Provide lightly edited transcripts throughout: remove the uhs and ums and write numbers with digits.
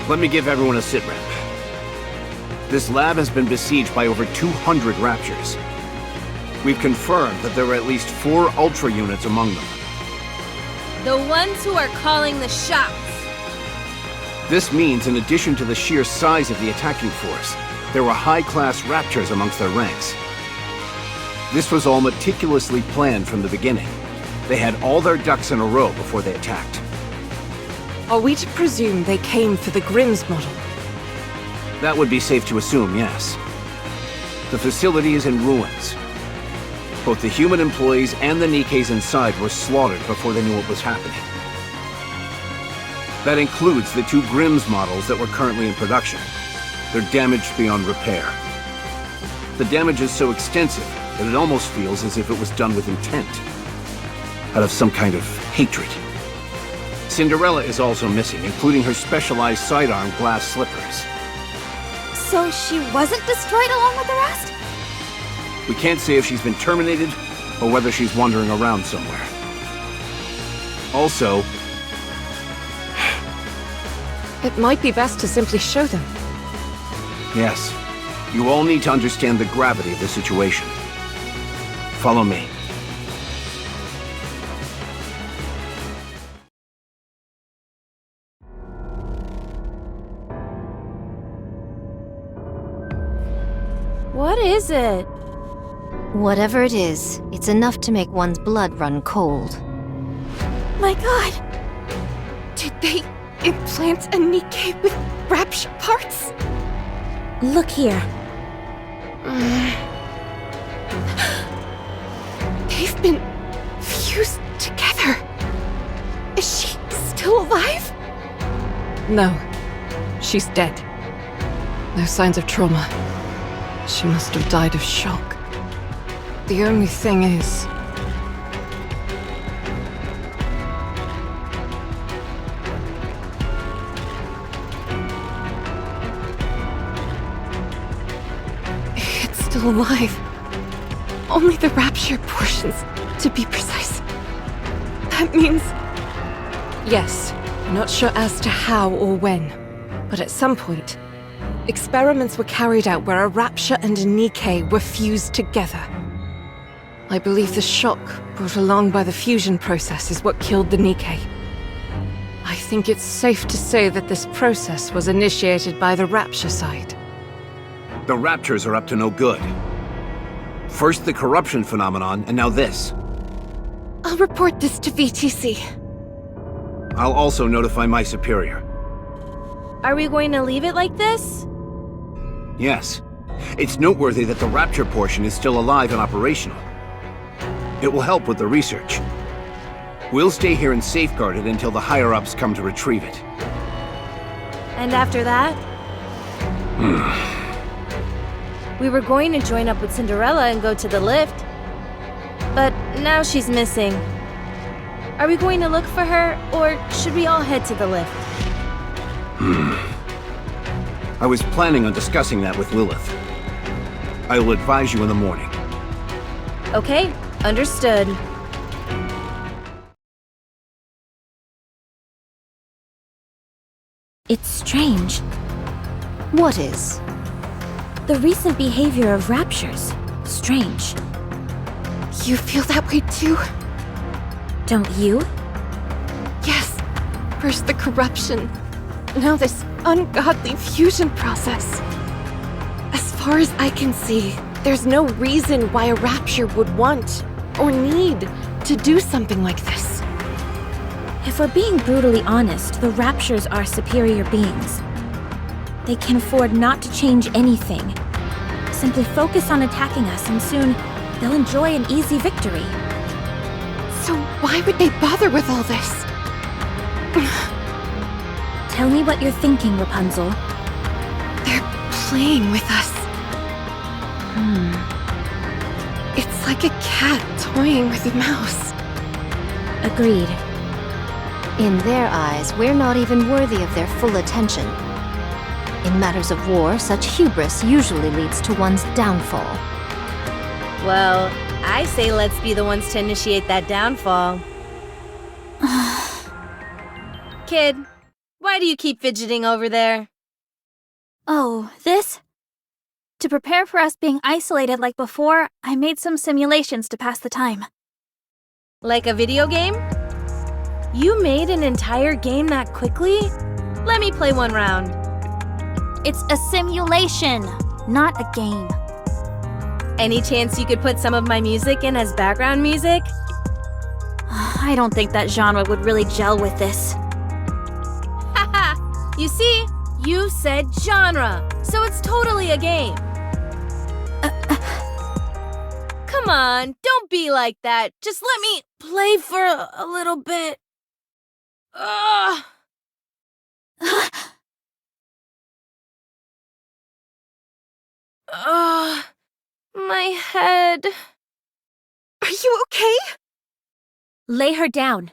Let me give everyone a sitrep. This lab has been besieged by over 200 Raptures. We've confirmed that there are at least 4 Ultra units among them. The ones who are calling the shots. This means, in addition to the sheer size of the attacking force, there were high-class Raptors amongst their ranks. This was all meticulously planned from the beginning. They had all their ducks in a row before they attacked. Are we to presume they came for the Grimm's model? That would be safe to assume, yes. The facility is in ruins. Both the human employees and the Nikkes inside were slaughtered before they knew what was happening. That includes the 2 Grimm's models that were currently in production. They're damaged beyond repair. The damage is so extensive that it almost feels as if it was done with intent. Out of some kind of hatred. Cinderella is also missing, including her specialized sidearm glass slippers. So she wasn't destroyed along with the rest? We can't say if she's been terminated, or whether she's wandering around somewhere. Also... It might be best to simply show them. yes, you all need to understand the gravity of the situation. Follow me. What is it? Whatever it is, it's enough to make one's blood run cold. My god! Did they implant a Nikke with Rapture parts? Look here. They've been fused together. Is she still alive? No. She's dead. No signs of trauma. She must have died of shock. The only thing is... it's still alive. Only the Rapture portions, to be precise. That means... yes, not sure as to how or when, but at some point, experiments were carried out where a Rapture and a Nikke were fused together. I believe the shock brought along by the fusion process is what killed the Nikke. I think it's safe to say that this process was initiated by the Rapture side. The Raptors are up to no good. First the corruption phenomenon, and now this. I'll report this to VTC. I'll also notify my superior. Are we going to leave it like this? Yes. It's noteworthy that the Rapture portion is still alive and operational. It will help with the research. We'll stay here and safeguard it until the higher-ups come to retrieve it. And after that? We were going to join up with Cinderella and go to the lift. But now she's missing. Are we going to look for her, or should we all head to the lift? I was planning on discussing that with Lilith. I will advise you in the morning. Okay, understood. It's strange. What is? The recent behavior of Raptures. Strange. You feel that way too? Don't you? Yes. First the corruption. Now this ungodly fusion process. As far as I can see, there's no reason why a Rapture would want or need to do something like this. If we're being brutally honest, the Raptures are superior beings. They can afford not to change anything. Simply focus on attacking us and soon they'll enjoy an easy victory. So why would they bother with all this? Tell me what you're thinking, Rapunzel. They're playing with us. It's like a cat toying with a mouse. Agreed. In their eyes, we're not even worthy of their full attention. In matters of war, such hubris usually leads to one's downfall. Well, I say let's be the ones to initiate that downfall. Kid, why Why do you keep fidgeting over there? Oh, this? To prepare for us being isolated like before, I made some simulations to pass the time. Like a video game? You made an entire game that quickly? Let me play one round. It's a simulation, not a game. Any chance you could put some of my music in as background music? I don't think that genre would really gel with this. Haha! You see? You said genre, so it's totally a game. Come on, don't be like that. Just let me play for a little bit. Ugh. Ugh. My head. Are you okay? Lay her down.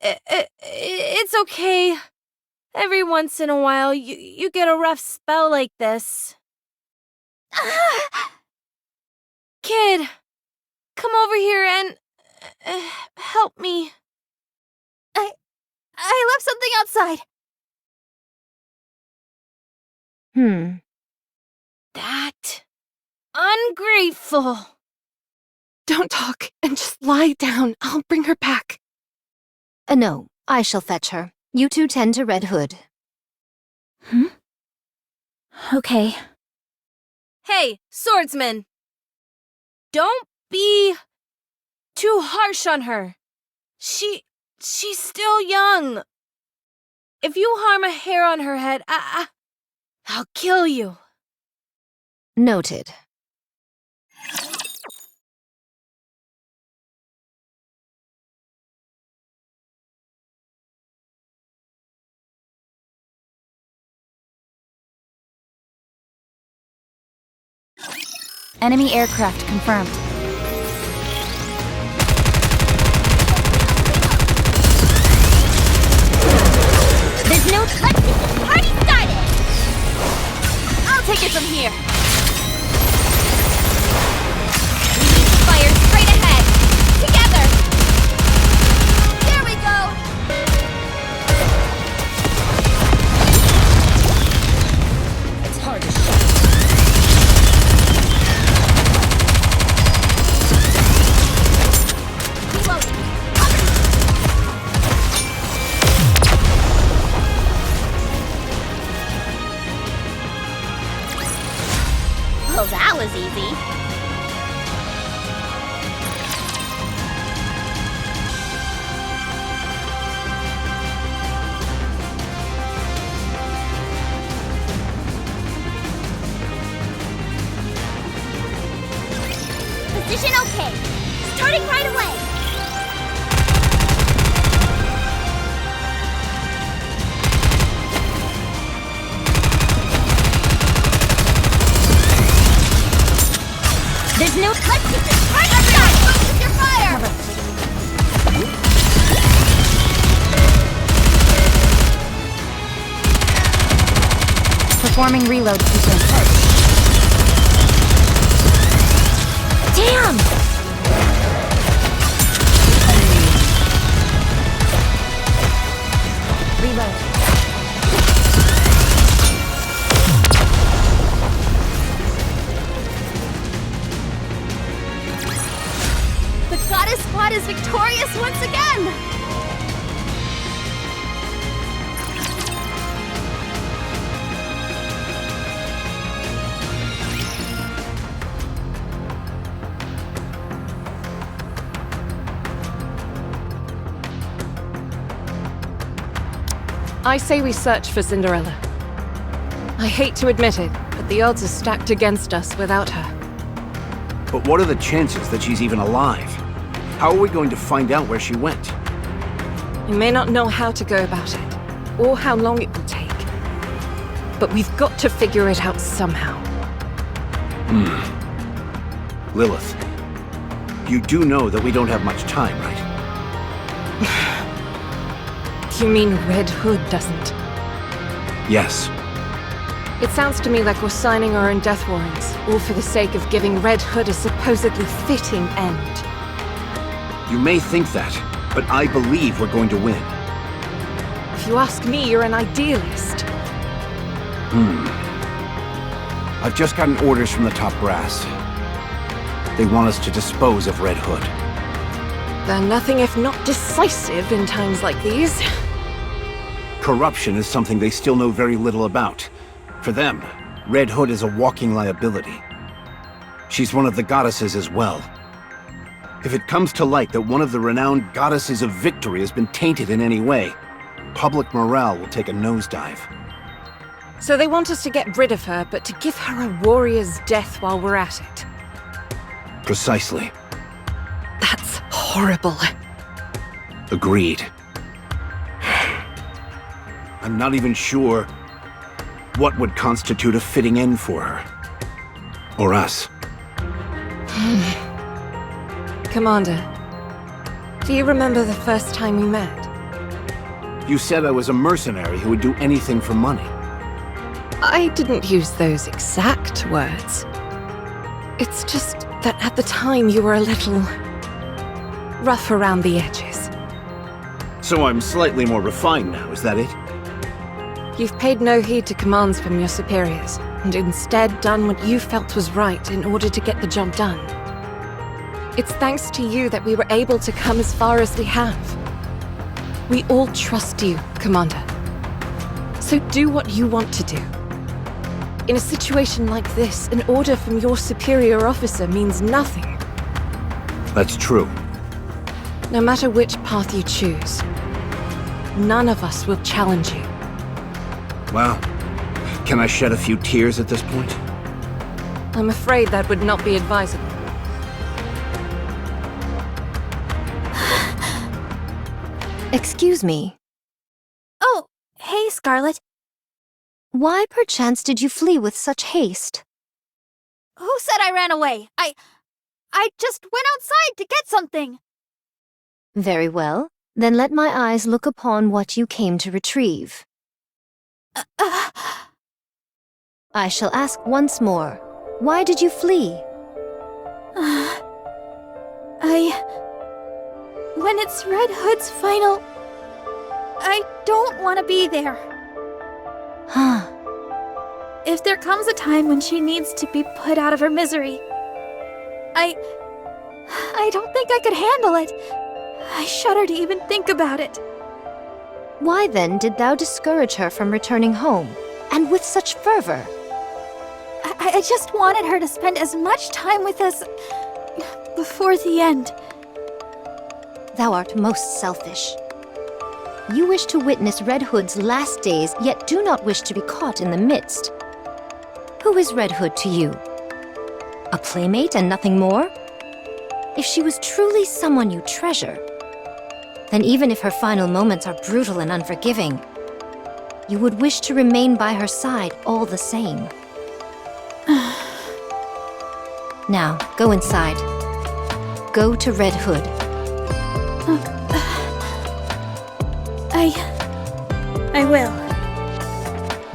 It's okay. Every once in a while, you get a rough spell like this. Kid, come over here and help me. I left something outside. That ungrateful. Don't talk and just lie down. I'll bring her back. No, I shall fetch her. You two tend to Red Hood. Okay. Hey, swordsman. Don't be too harsh on her. She's still young. If you harm a hair on her head, I'll kill you. Noted. Enemy aircraft confirmed. There's no let's get this party started! I'll take it from here. Fire straight ahead! Together! There we go! It's hard to shut. Well, that was easy. Position okay. Starting right away. There's no let's get this party started. Focus your fire. Performing reload sequence. Damn! Reload. The Goddess Squad is victorious once again! I say we search for Cinderella. I hate to admit it, but the odds are stacked against us without her. But what are the chances that she's even alive? How are we going to find out where she went? We may not know how to go about it, or how long it will take. But we've got to figure it out somehow. Lilith, you do know that we don't have much time, right? You mean Red Hood doesn't? Yes. It sounds to me like we're signing our own death warrants, all for the sake of giving Red Hood a supposedly fitting end. You may think that, but I believe we're going to win. If you ask me, you're an idealist. I've just gotten orders from the top brass. They want us to dispose of Red Hood. They're nothing if not decisive in times like these. Corruption is something they still know very little about. For them, Red Hood is a walking liability. She's one of the goddesses as well. If it comes to light that one of the renowned goddesses of victory has been tainted in any way, public morale will take a nosedive. So they want us to get rid of her, but to give her a warrior's death while we're at it. Precisely. That's horrible. Agreed. I'm not even sure what would constitute a fitting end for her. Or us. Commander, do you remember the first time we met? You said I was a mercenary who would do anything for money. I didn't use those exact words. It's just that at the time you were a little rough around the edges. So I'm slightly more refined now, is that it? You've paid no heed to commands from your superiors, and instead done what you felt was right in order to get the job done. It's thanks to you that we were able to come as far as we have. We all trust you, Commander. So do what you want to do. In a situation like this, an order from your superior officer means nothing. That's true. No matter which path you choose, none of us will challenge you. Well, can I shed a few tears at this point? I'm afraid that would not be advisable. Excuse me. Oh, hey, Scarlet. Why perchance did you flee with such haste? Who said I ran away? I just went outside to get something. Very well. Then let my eyes look upon what you came to retrieve. I shall ask once more. Why did you flee? When it's Red Hood's final... I don't want to be there. Huh. If there comes a time when she needs to be put out of her misery, I don't think I could handle it. I shudder to even think about it. Why then did thou discourage her from returning home, and with such fervor? I just wanted her to spend as much time with us before the end. Thou art most selfish. You wish to witness Red Hood's last days, yet do not wish to be caught in the midst. Who is Red Hood to you? A playmate and nothing more? If she was truly someone you treasure, then even if her final moments are brutal and unforgiving, you would wish to remain by her side all the same. Now, go inside. Go to Red Hood. I will.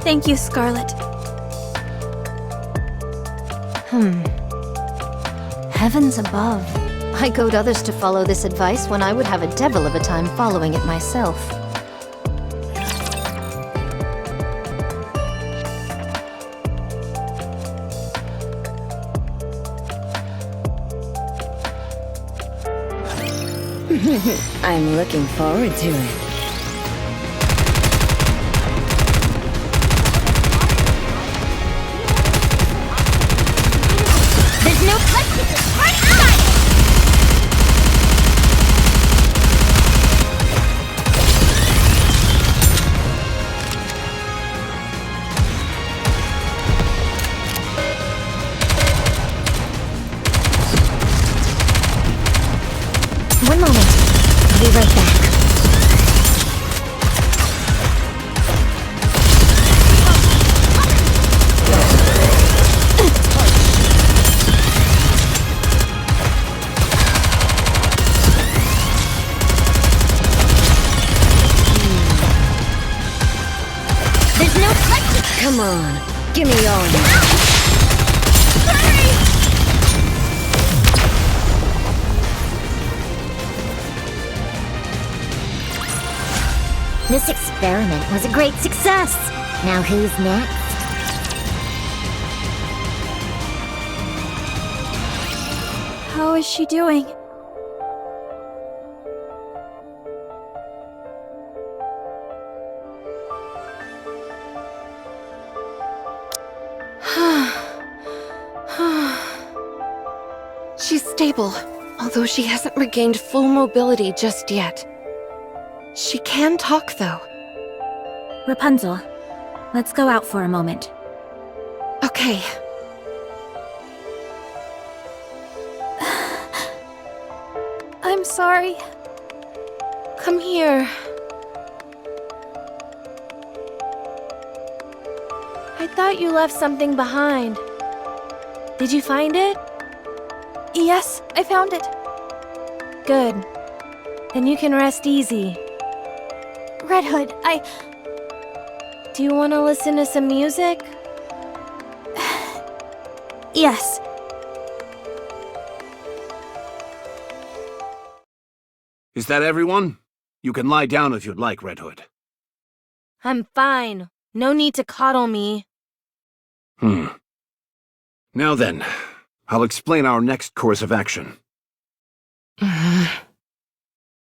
Thank you, Scarlet. Heavens above. I goad others to follow this advice when I would have a devil of a time following it myself. I'm looking forward to it. There's no touch. Right on! One moment. I'll be right back. There's no touch. Come on, give me all you. This experiment was a great success. Now who's next? How is she doing? She's stable, although she hasn't regained full mobility just yet. She can talk, though. Rapunzel, let's go out for a moment. Okay. I'm sorry. Come here. I thought you left something behind. Did you find it? Yes, I found it. Good. Then you can rest easy. Red Hood, Do you want to listen to some music? Yes. Is that everyone? You can lie down if you'd like, Red Hood. I'm fine. No need to coddle me. Now then, I'll explain our next course of action.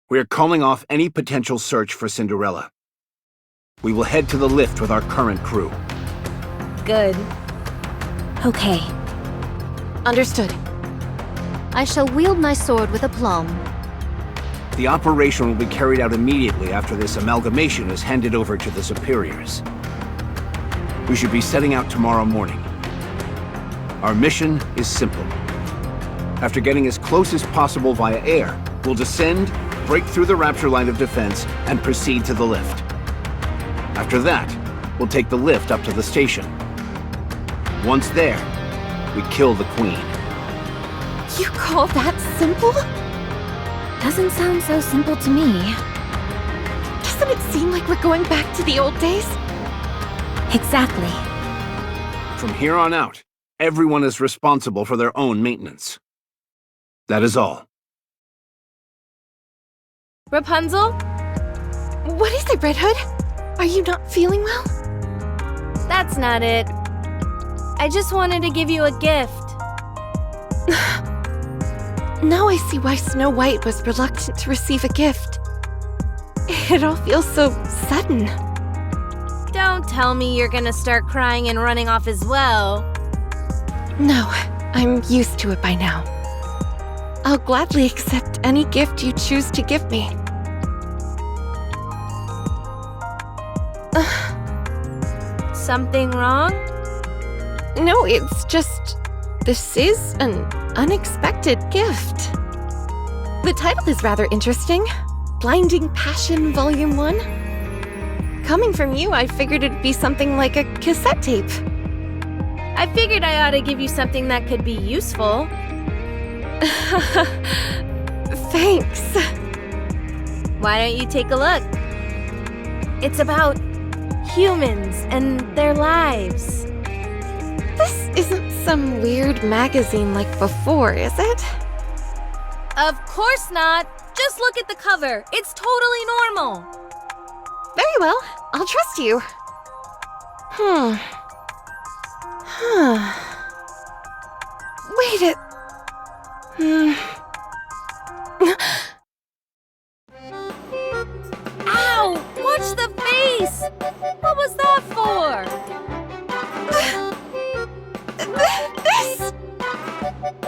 We're calling off any potential search for Cinderella. We will head to the lift with our current crew. Good. Okay. Understood. I shall wield my sword with aplomb. The operation will be carried out immediately after this amalgamation is handed over to the superiors. We should be setting out tomorrow morning. Our mission is simple. After getting as close as possible via air, we'll descend, break through the Rapture line of defense, and proceed to the lift. After that, we'll take the lift up to the station. Once there, we kill the Queen. You call that simple? Doesn't sound so simple to me. Doesn't it seem like we're going back to the old days? Exactly. From here on out, everyone is responsible for their own maintenance. That is all. Rapunzel? What is it, Red Hood? Are you not feeling well? That's not it. I just wanted to give you a gift. Now I see why Snow White was reluctant to receive a gift. It all feels so sudden. Don't tell me you're gonna start crying and running off as well. No, I'm used to it by now. I'll gladly accept any gift you choose to give me. Something wrong? No, it's just... this is an unexpected gift. The title is rather interesting. Blinding Passion Volume 1. Coming from you, I figured it'd be something like a cassette tape. I figured I ought to give you something that could be useful. Thanks. Why don't you take a look? It's about humans and their lives. This isn't some weird magazine like before, is it? Of course not. Just look at the cover. It's totally normal. Very well. I'll trust you. Wait a... Ow! Watch the face! What was that for?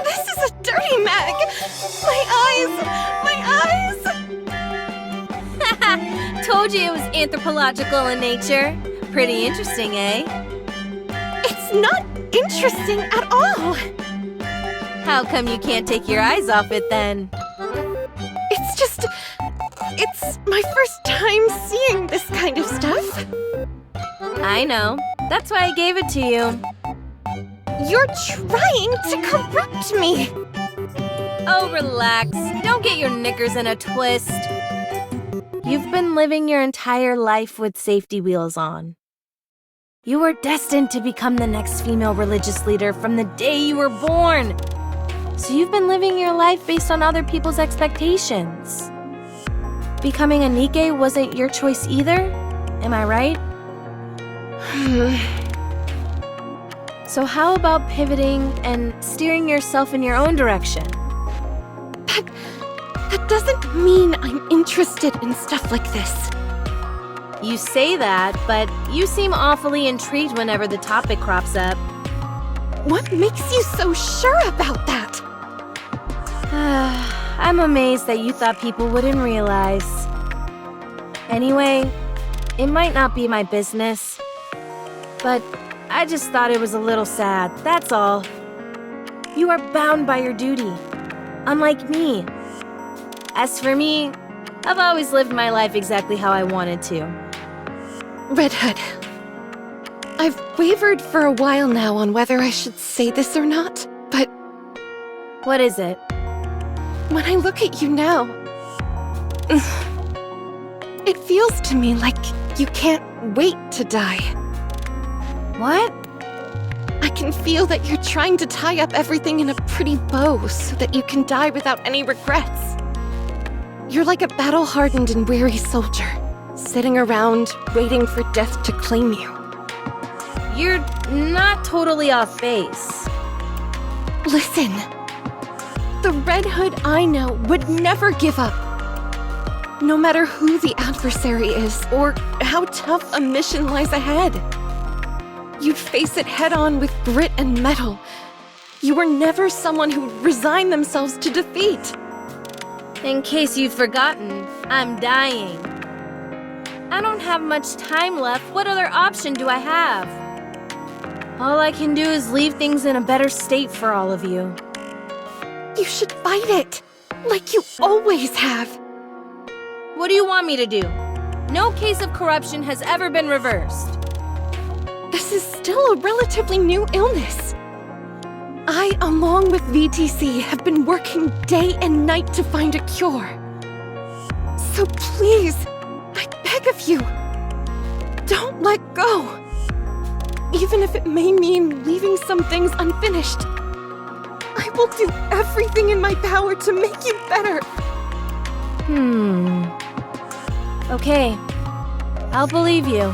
This is a dirty mag! My eyes! Told you it was anthropological in nature. Pretty interesting, eh? It's not interesting at all! How come you can't take your eyes off it then? It's just... it's my first time seeing this kind of stuff. I know. That's why I gave it to you. You're trying to corrupt me! Oh, relax. Don't get your knickers in a twist. You've been living your entire life with safety wheels on. You were destined to become the next female religious leader from the day you were born. So you've been living your life based on other people's expectations. becoming a Nikke wasn't your choice either? Am I right? So how about pivoting and steering yourself in your own direction? That doesn't mean I'm interested in stuff like this. You say that, but you seem awfully intrigued whenever the topic crops up. What makes you so sure about that? I'm amazed that you thought people wouldn't realize. Anyway, it might not be my business, but I just thought it was a little sad, that's all. You are bound by your duty, unlike me. As for me, I've always lived my life exactly how I wanted to. Red Hood, I've wavered for a while now on whether I should say this or not, but What is it? when I look at you now, it feels to me like you can't wait to die. What? I can feel that you're trying to tie up everything in a pretty bow so that you can die without any regrets. You're like a battle-hardened and weary soldier, sitting around waiting for death to claim you. You're not totally off base. Listen, the Red Hood I know would never give up. No matter who the adversary is or how tough a mission lies ahead. You'd face it head-on with grit and mettle. You were never someone who'd resign themselves to defeat. In case you've forgotten, I'm dying. I don't have much time left. What other option do I have? All I can do is leave things in a better state for all of you. You should fight it, like you always have. What do you want me to do? No case of corruption has ever been reversed. This is still a relatively new illness. I, along with VTC, have been working day and night to find a cure. So please, I beg of you, don't let go. Even if it may mean leaving some things unfinished. I will do everything in my power to make you better. Okay, I'll believe you.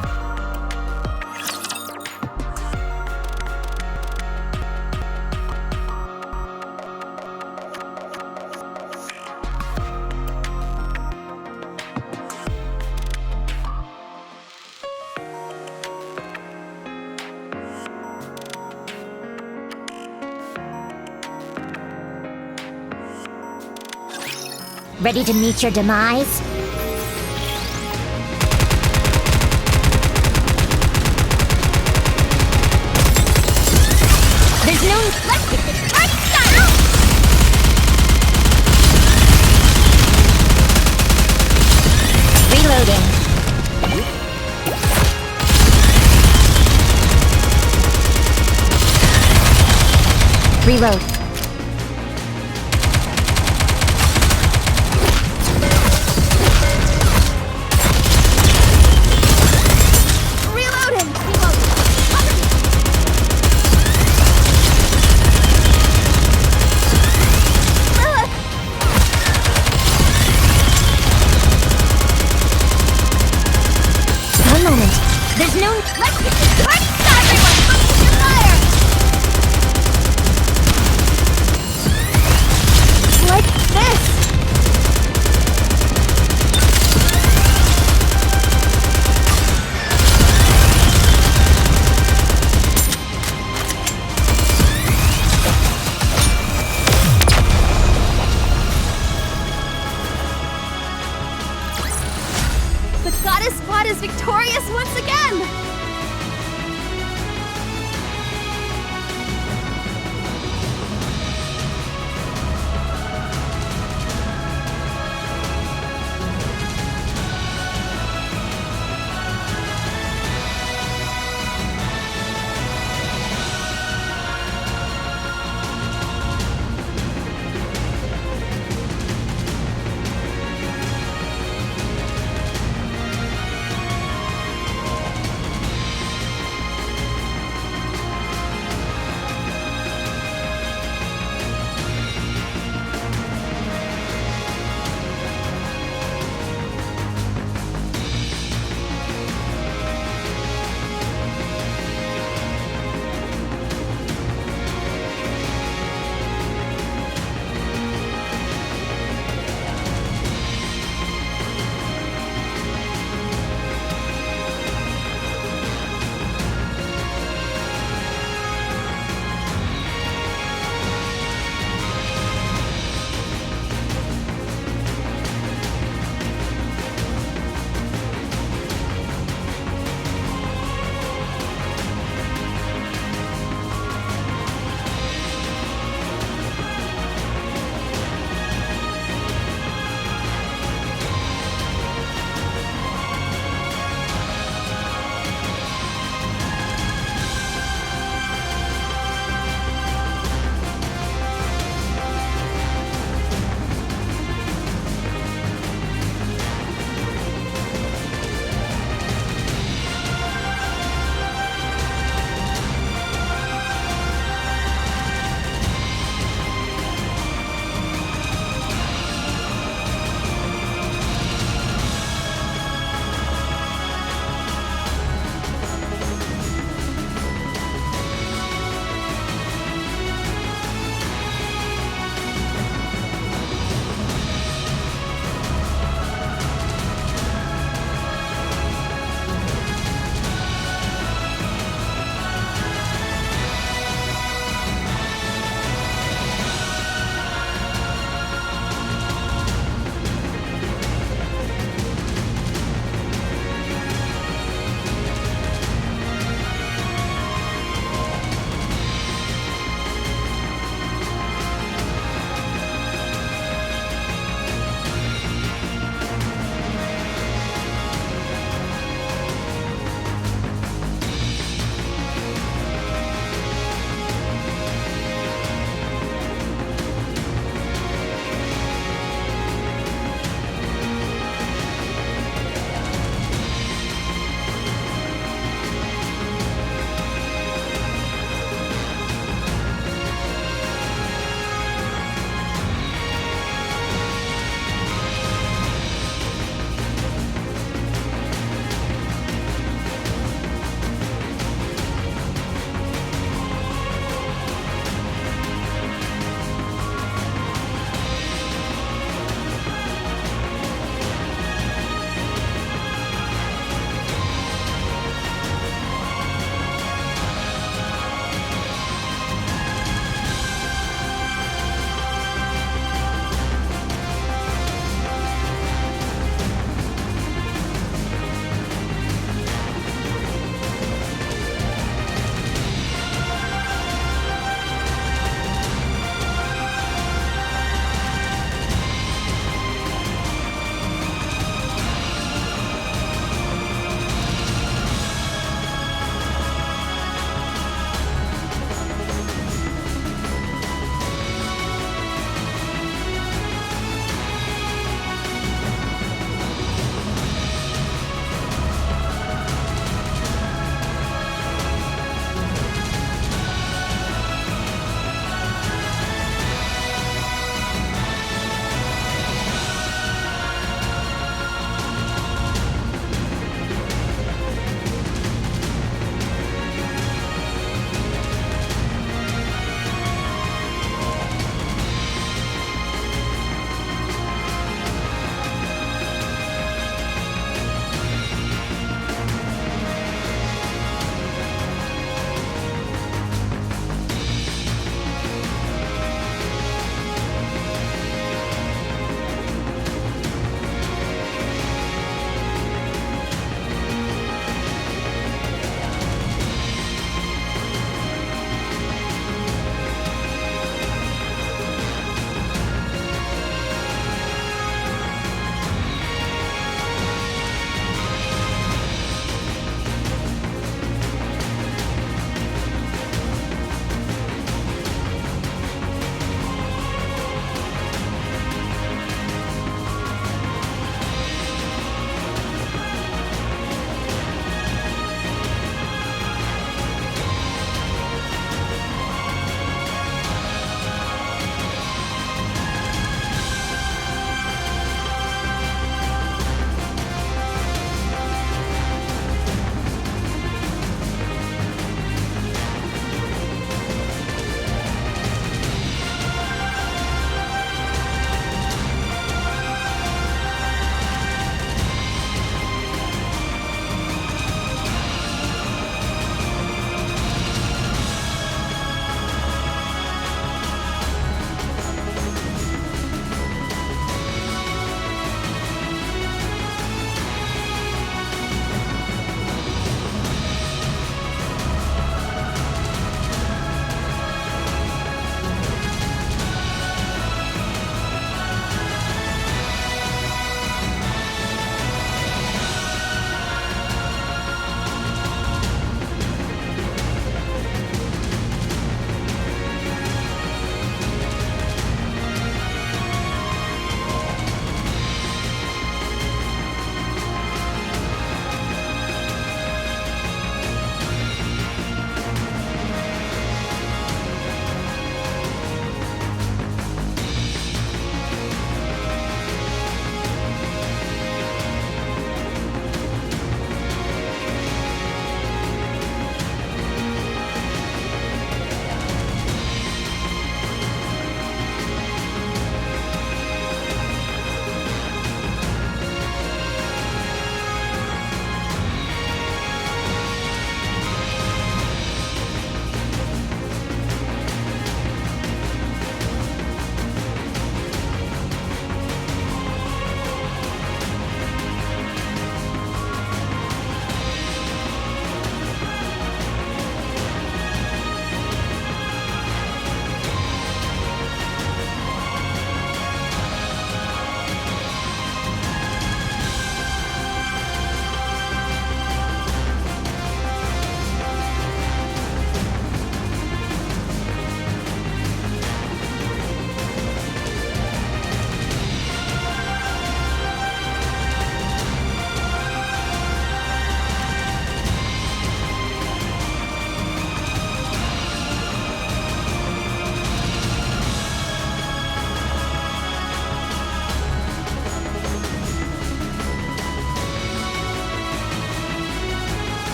Ready to meet your demise? There's no... Let's get this party started! Reloading. Reload. There's no... Let's get this party started, everyone! Focus your fire!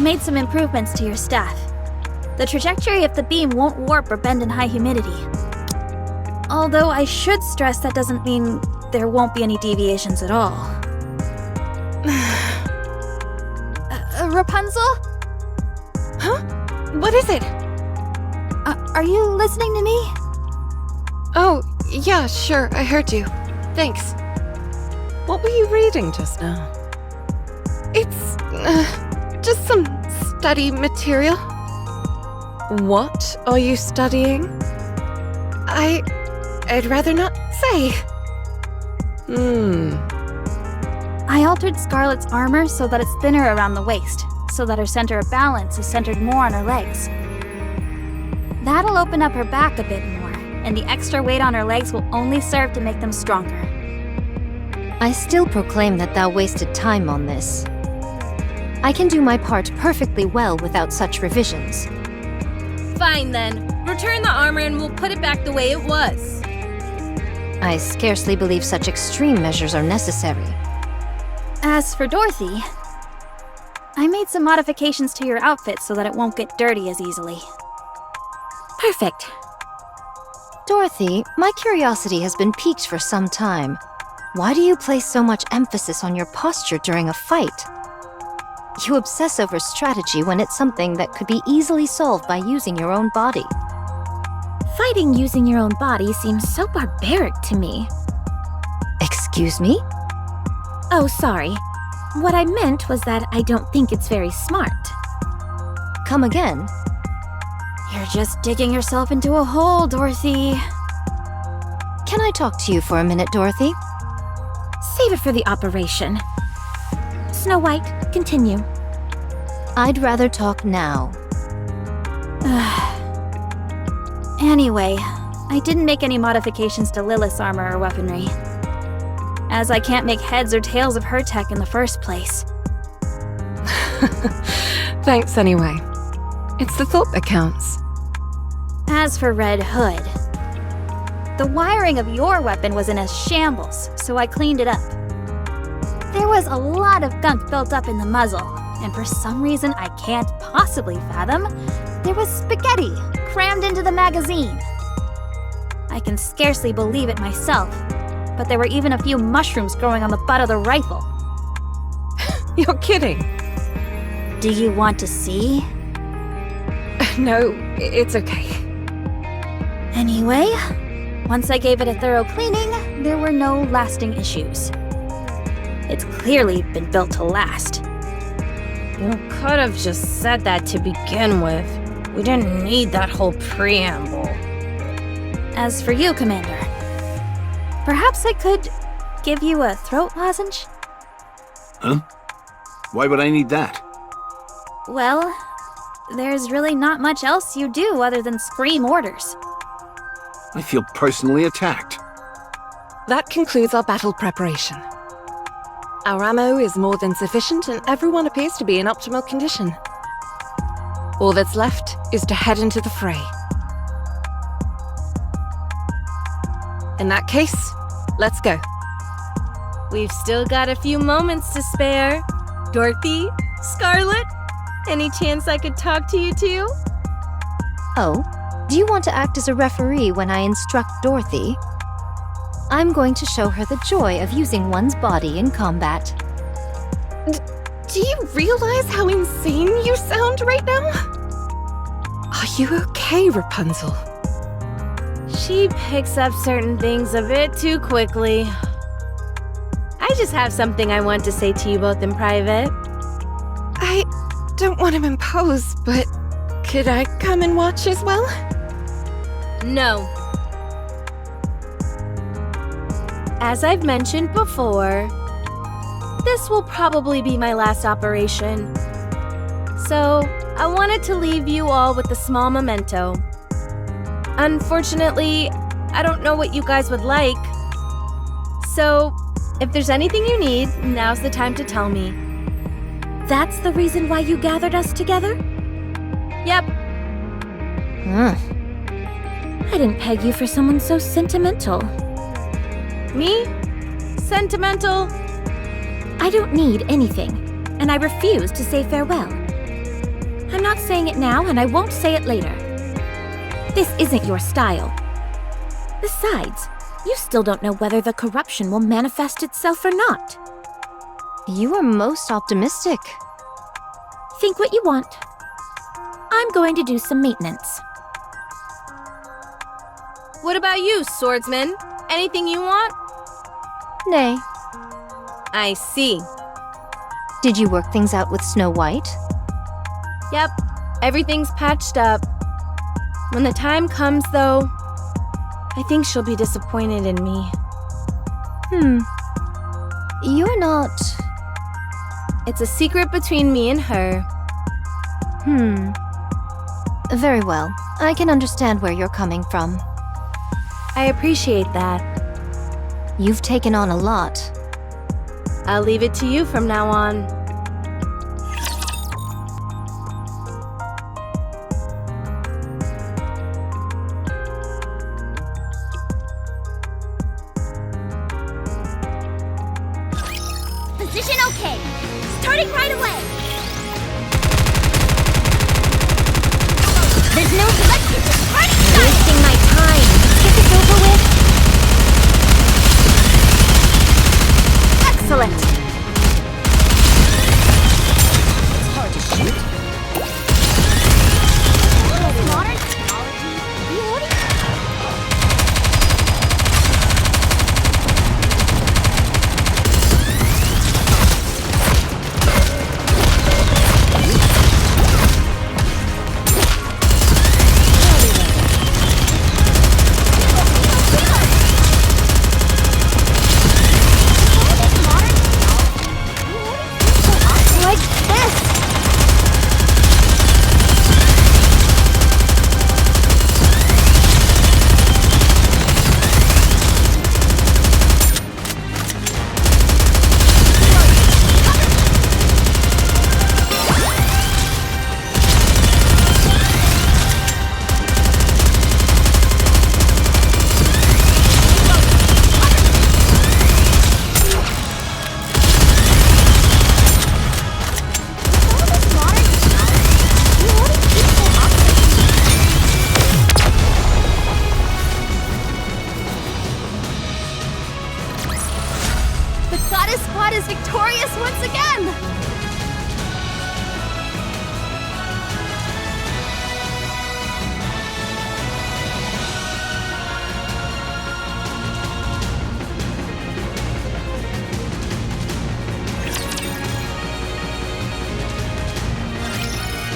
made some improvements to your staff. The trajectory of the beam won't warp or bend in high humidity. Although I should stress that doesn't mean there won't be any deviations at all. Rapunzel? Huh? What is it? Are you listening to me? Oh, yeah, sure, I heard you. Thanks. What were you reading just now? It's, just some study material. What are you studying? I'd rather not say. I altered Scarlet's armor so that it's thinner around the waist, so that her center of balance is centered more on her legs. That'll open up her back a bit more, and the extra weight on her legs will only serve to make them stronger. I still proclaim that thou wasted time on this. I can do my part perfectly well without such revisions. Fine then. Return the armor and we'll put it back the way it was. I scarcely believe such extreme measures are necessary. As for Dorothy, I made some modifications to your outfit so that it won't get dirty as easily. Perfect. Dorothy, my curiosity has been piqued for some time. Why do you place so much emphasis on your posture during a fight? You obsess over strategy when it's something that could be easily solved by using your own body. Fighting using your own body seems so barbaric to me. Excuse me? Oh, sorry. What I meant was that I don't think it's very smart. Come again? You're just digging yourself into a hole, Dorothy. Can I talk to you for a minute, Dorothy? Save it for the operation. Snow White, continue. I'd rather talk now. Anyway, I didn't make any modifications to Lilith's armor or weaponry, as I can't make heads or tails of her tech in the first place. Thanks anyway. It's the thought that counts. As for Red Hood, the wiring of your weapon was in a shambles, so I cleaned it up. There was a lot of gunk built up in the muzzle, and for some reason I can't possibly fathom, there was spaghetti crammed into the magazine. I can scarcely believe it myself, but there were even a few mushrooms growing on the butt of the rifle. You're kidding. Do you want to see? No, it's okay. Anyway, once I gave it a thorough cleaning, there were no lasting issues. It's clearly been built to last. You could have just said that to begin with. We didn't need that whole preamble. As for you, Commander, perhaps I could give you a throat lozenge? Huh? Why would I need that? Well, there's really not much else you do other than scream orders. I feel personally attacked. That concludes our battle preparation. Our ammo is more than sufficient and everyone appears to be in optimal condition. All that's left is to head into the fray. In that case, let's go. We've still got a few moments to spare. Dorothy? Scarlet? Any chance I could talk to you two? Oh, do you want to act as a referee when I instruct Dorothy? I'm going to show her the joy of using one's body in combat. Do you realize how insane you sound right now? Are you okay, Rapunzel? She picks up certain things a bit too quickly. I just have something I want to say to you both in private. I don't want to impose, but could I come and watch as well? No. As I've mentioned before, this will probably be my last operation. So, I wanted to leave you all with a small memento. Unfortunately, I don't know what you guys would like. So, if there's anything you need, now's the time to tell me. That's the reason why you gathered us together? Yep. I didn't peg you for someone so sentimental. Me? Sentimental? I don't need anything, and I refuse to say farewell. I'm not saying it now, and I won't say it later. This isn't your style. Besides, you still don't know whether the corruption will manifest itself or not. You are most optimistic. Think what you want. I'm going to do some maintenance. What about you, swordsman? Anything you want? Nay. I see. Did you work things out with Snow White? Yep, everything's patched up. When the time comes, though, I think she'll be disappointed in me. You're not... It's a secret between me and her. Very well. I can understand where you're coming from. I appreciate that. You've taken on a lot. I'll leave it to you from now on. Position okay. Starting right away. There's no... Let's get this party started! Wasting my time. Let's get this over with. Excellent. It's hard to shoot. Modern technology. Reloading. Like this. The goddess squad is victorious once again!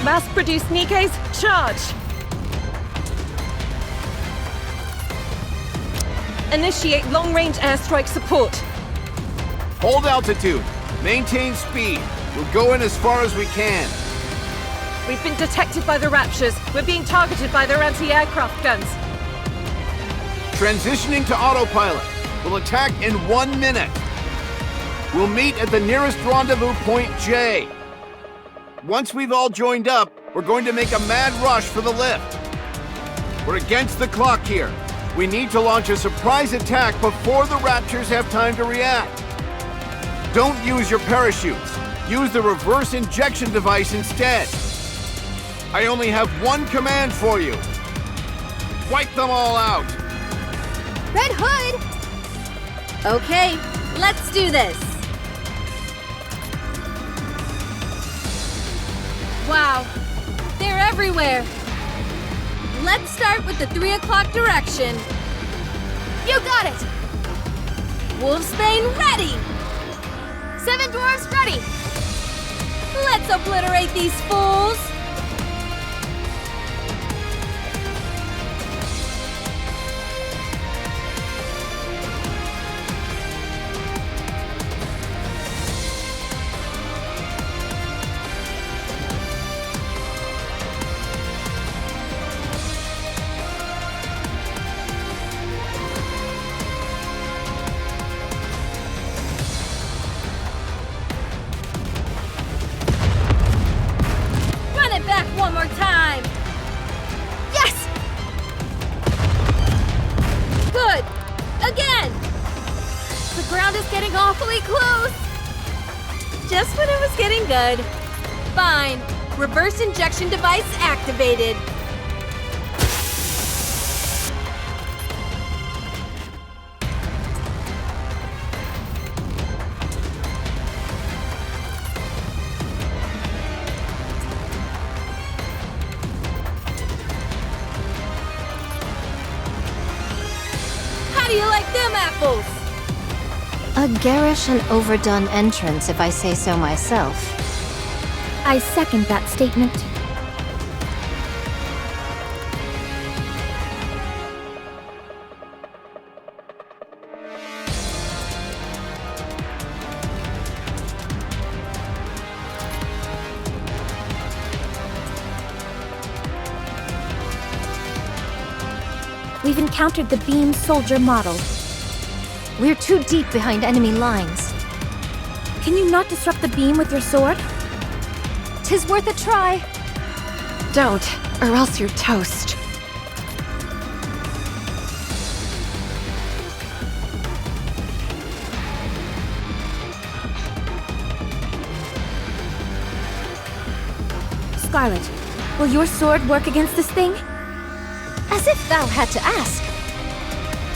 Mass-produced Nikke's, charge! Initiate long-range airstrike support. Hold altitude. Maintain speed. We'll go in as far as we can. We've been detected by the Raptures. We're being targeted by their anti-aircraft guns. Transitioning to autopilot. We'll attack in 1 minute. We'll meet at the nearest rendezvous point J. Once we've all joined up, we're going to make a mad rush for the lift. We're against the clock here. We need to launch a surprise attack before the Raptures have time to react. Don't use your parachutes. Use the reverse injection device instead. I only have one command for you. Wipe them all out. Red Hood! Okay, let's do this. Wow, they're everywhere. Let's start with the 3 o'clock direction. You got it! Wolfsbane ready! 7 dwarves ready! Let's obliterate these fools! Run it back one more time! Yes! Good! Again! The ground is getting awfully close! Just when it was getting good. Fine. Reverse injection device activated. How do you like them apples? A garish and overdone entrance, if I say so myself. I second that statement. We've encountered the beam soldier model. We're too deep behind enemy lines. Can you not disrupt the beam with your sword? 'Tis worth a try. Don't, or else you're toast. Scarlet, will your sword work against this thing? As if thou had to ask.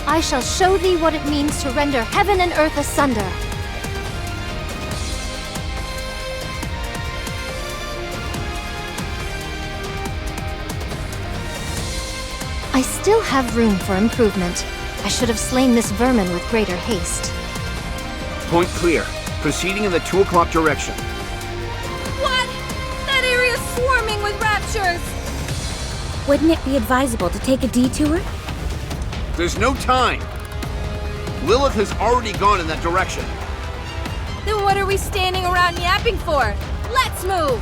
I shall show thee what it means to render heaven and earth asunder. I still have room for improvement. I should have slain this vermin with greater haste. Point clear. Proceeding in the 2 o'clock direction. What? That area's swarming with raptures! Wouldn't it be advisable to take a detour? There's no time. Lilith has already gone in that direction. Then what are we standing around yapping for? Let's move!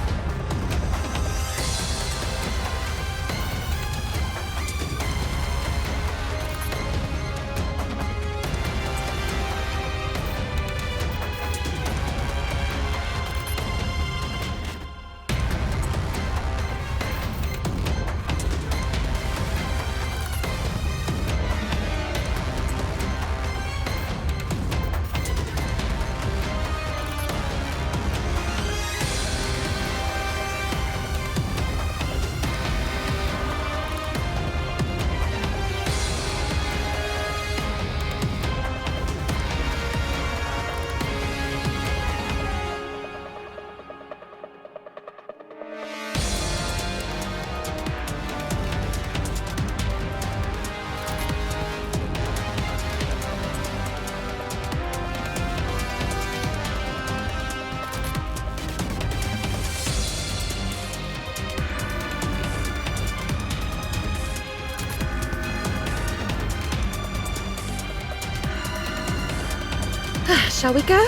Shall we go?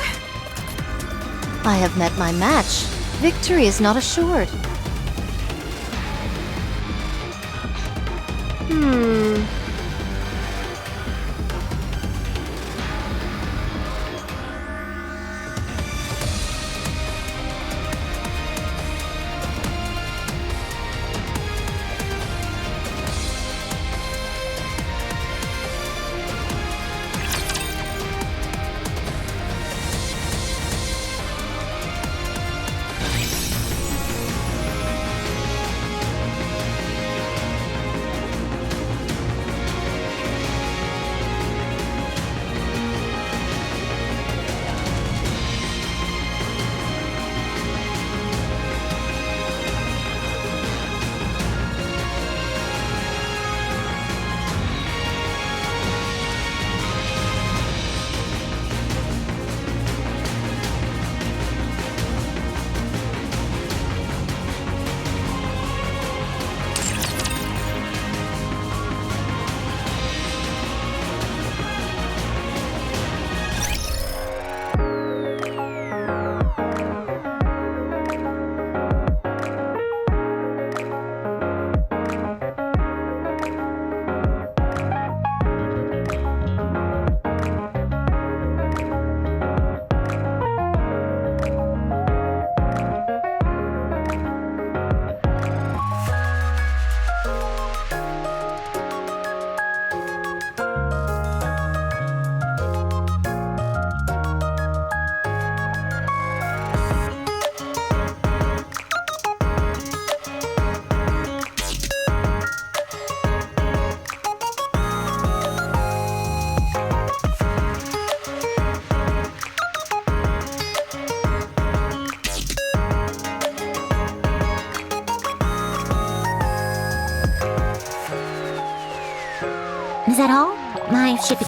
I have met my match. Victory is not assured. Is that all? My ship is